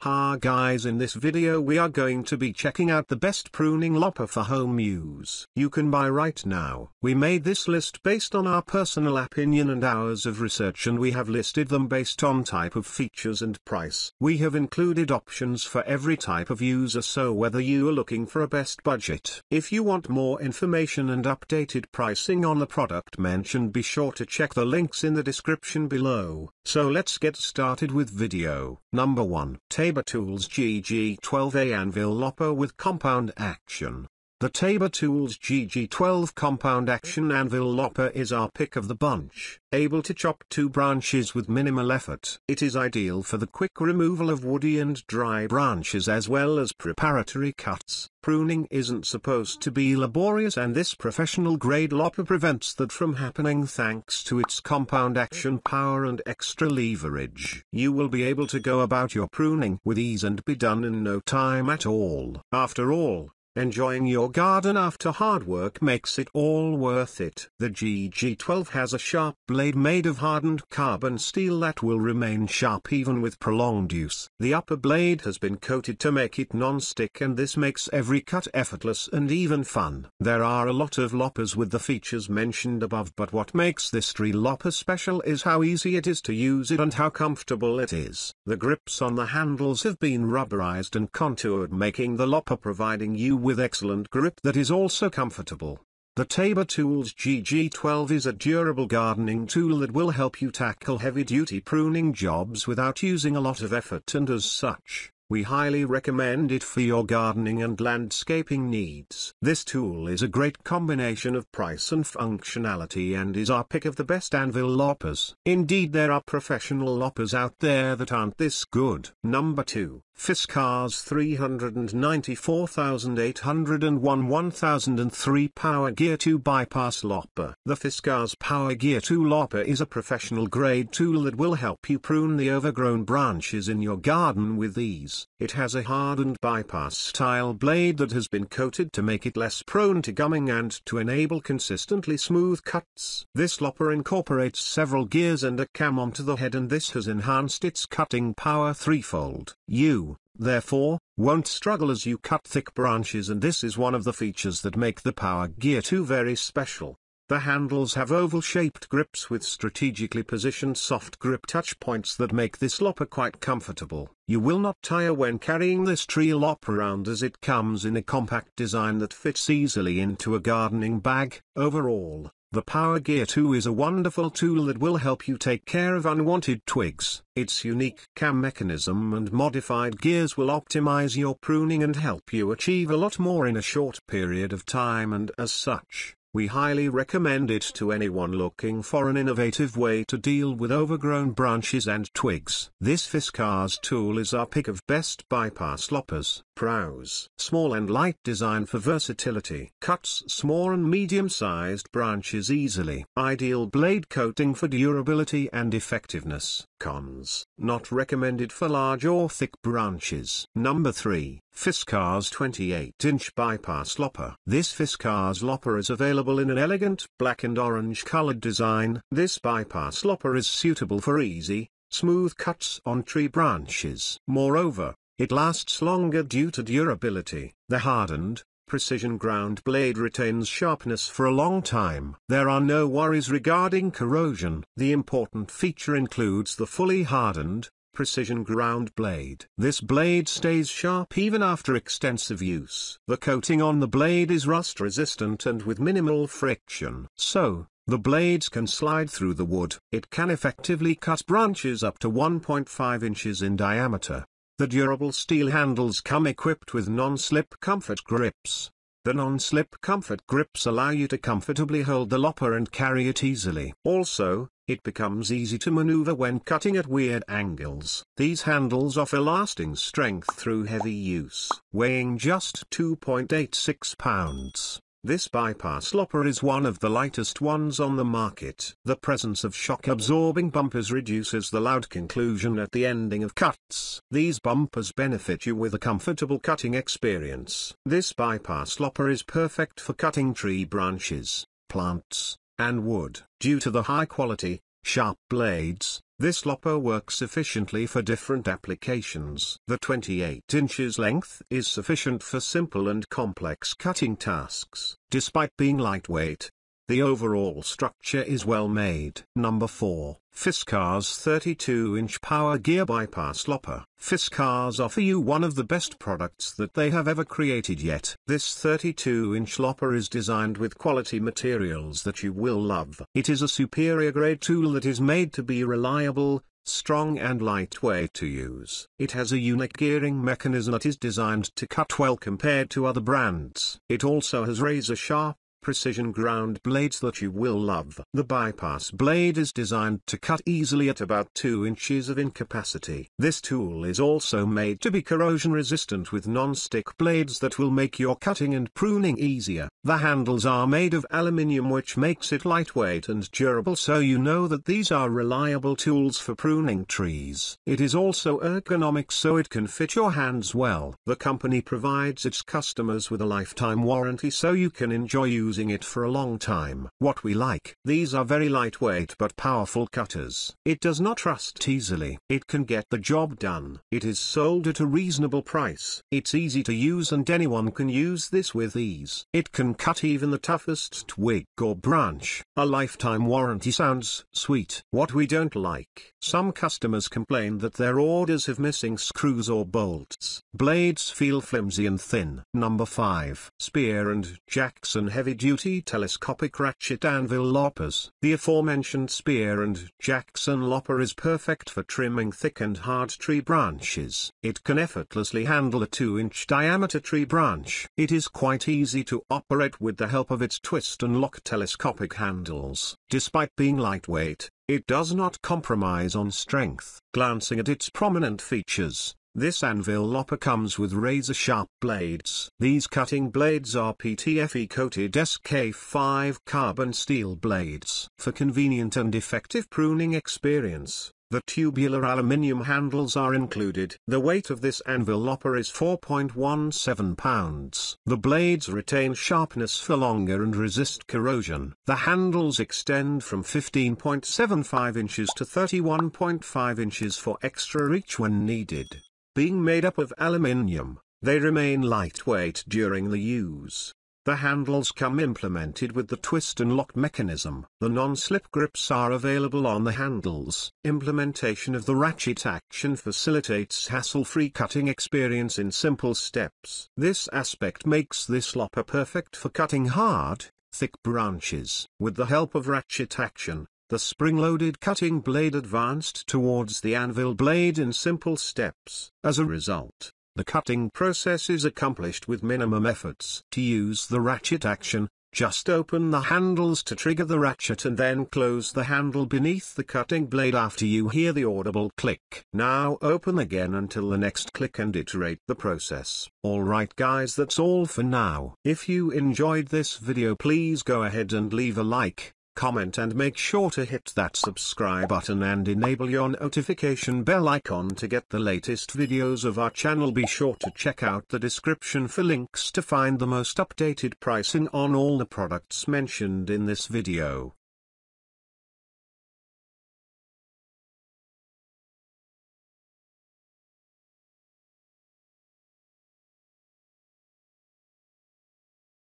Hi guys, in this video we are going to be checking out the best pruning lopper for home use you can buy right now. We made this list based on our personal opinion and hours of research, and we have listed them based on type of features and price. We have included options for every type of user, so whether you are looking for a best budget. If you want more information and updated pricing on the product mentioned, be sure to check the links in the description below. So let's get started with video. Number 1. Tabor Tools GG12A Anvil Lopper with Compound Action. The Tabor Tools GG12 Compound Action Anvil Lopper is our pick of the bunch, able to chop 2 branches with minimal effort. It is ideal for the quick removal of woody and dry branches as well as preparatory cuts. Pruning isn't supposed to be laborious, and this professional-grade lopper prevents that from happening thanks to its compound action power and extra leverage. You will be able to go about your pruning with ease and be done in no time at all. After all, enjoying your garden after hard work makes it all worth it. The GG12 has a sharp blade made of hardened carbon steel that will remain sharp even with prolonged use. The upper blade has been coated to make it non-stick, and this makes every cut effortless and even fun. There are a lot of loppers with the features mentioned above, but what makes this tree lopper special is how easy it is to use it and how comfortable it is. The grips on the handles have been rubberized and contoured, making the lopper providing you with excellent grip that is also comfortable. The Tabor Tools GG12 is a durable gardening tool that will help you tackle heavy-duty pruning jobs without using a lot of effort, and as such, we highly recommend it for your gardening and landscaping needs. This tool is a great combination of price and functionality and is our pick of the best Anvil loppers. Indeed, there are professional loppers out there that aren't this good. Number 2. Fiskars 394801 1003 Power Gear 2 Bypass Lopper. The Fiskars Power Gear 2 Lopper is a professional grade tool that will help you prune the overgrown branches in your garden with ease. It has a hardened bypass style blade that has been coated to make it less prone to gumming and to enable consistently smooth cuts. This lopper incorporates several gears and a cam onto the head, and this has enhanced its cutting power threefold. You, therefore, won't struggle as you cut thick branches, and this is one of the features that make the Power Gear 2 very special. The handles have oval-shaped grips with strategically positioned soft grip touch points that make this lopper quite comfortable. You will not tire when carrying this tree lopper around, as it comes in a compact design that fits easily into a gardening bag. Overall, the Power Gear 2 is a wonderful tool that will help you take care of unwanted twigs. Its unique cam mechanism and modified gears will optimize your pruning and help you achieve a lot more in a short period of time, and as such, we highly recommend it to anyone looking for an innovative way to deal with overgrown branches and twigs. This Fiskars tool is our pick of best bypass loppers. Pros: small and light design for versatility. Cuts small and medium-sized branches easily. Ideal blade coating for durability and effectiveness. Cons: not recommended for large or thick branches. Number 3. Fiskars 28-inch Bypass Lopper. This Fiskars lopper is available in an elegant black and orange colored design. This bypass lopper is suitable for easy, smooth cuts on tree branches. Moreover, it lasts longer due to durability. The hardened, precision ground blade retains sharpness for a long time. There are no worries regarding corrosion. The important feature includes the fully hardened, precision ground blade. This blade stays sharp even after extensive use. The coating on the blade is rust resistant and with minimal friction, so the blades can slide through the wood. It can effectively cut branches up to 1.5 inches in diameter. The durable steel handles come equipped with non-slip comfort grips. The non-slip comfort grips allow you to comfortably hold the lopper and carry it easily. Also, it becomes easy to maneuver when cutting at weird angles. These handles offer lasting strength through heavy use. Weighing just 2.86 pounds. This bypass lopper is one of the lightest ones on the market. The presence of shock-absorbing bumpers reduces the loud conclusion at the ending of cuts. These bumpers benefit you with a comfortable cutting experience. This bypass lopper is perfect for cutting tree branches, plants, and wood. Due to the high quality, sharp blades, This lopper works efficiently for different applications. The 28 inches length is sufficient for simple and complex cutting tasks. Despite being lightweight, the overall structure is well made. Number 4. Fiskars 32-inch Power Gear Bypass Lopper. Fiskars offer you one of the best products that they have ever created yet. This 32-inch lopper is designed with quality materials that you will love. It is a superior grade tool that is made to be reliable, strong and lightweight to use. It has a unique gearing mechanism that is designed to cut well compared to other brands. It also has razor-sharp, precision ground blades that you will love. The bypass blade is designed to cut easily at about 2 inches of incapacity. This tool is also made to be corrosion resistant with non-stick blades that will make your cutting and pruning easier. The handles are made of aluminium, which makes it lightweight and durable, so you know that these are reliable tools for pruning trees. It is also ergonomic, so it can fit your hands well. The company provides its customers with a lifetime warranty, so you can enjoy using it for a long time. What we like: these are very lightweight but powerful cutters. It does not rust easily. It can get the job done. It is sold at a reasonable price. It's easy to use and anyone can use this with ease. It can cut even the toughest twig or branch. A lifetime warranty sounds sweet. What we don't like: some customers complain that their orders have missing screws or bolts. Blades feel flimsy and thin. Number 5. Spear & Jackson Heavy-Duty Telescopic Ratchet Anvil Loppers. The aforementioned Spear & Jackson Lopper is perfect for trimming thick and hard tree branches. It can effortlessly handle a 2-inch diameter tree branch. It is quite easy to operate with the help of its twist and lock telescopic handles. Despite being lightweight, it does not compromise on strength. Glancing at its prominent features, this Anvil Lopper comes with razor-sharp blades. These cutting blades are PTFE-coated SK5 carbon steel blades. For convenient and effective pruning experience, the tubular aluminium handles are included. The weight of this Anvil Lopper is 4.17 pounds. The blades retain sharpness for longer and resist corrosion. The handles extend from 15.75 inches to 31.5 inches for extra reach when needed. Being made up of aluminium, they remain lightweight during the use. The handles come implemented with the twist and lock mechanism. The non-slip grips are available on the handles. Implementation of the ratchet action facilitates hassle-free cutting experience in simple steps. This aspect makes this lopper perfect for cutting hard, thick branches. With the help of ratchet action, the spring-loaded cutting blade advanced towards the anvil blade in simple steps. As a result, the cutting process is accomplished with minimum efforts. To use the ratchet action, just open the handles to trigger the ratchet and then close the handle beneath the cutting blade after you hear the audible click. Now open again until the next click and iterate the process. Alright guys, that's all for now. If you enjoyed this video, please go ahead and leave a like, comment and make sure to hit that subscribe button and enable your notification bell icon to get the latest videos of our channel. Be sure to check out the description for links to find the most updated pricing on all the products mentioned in this video.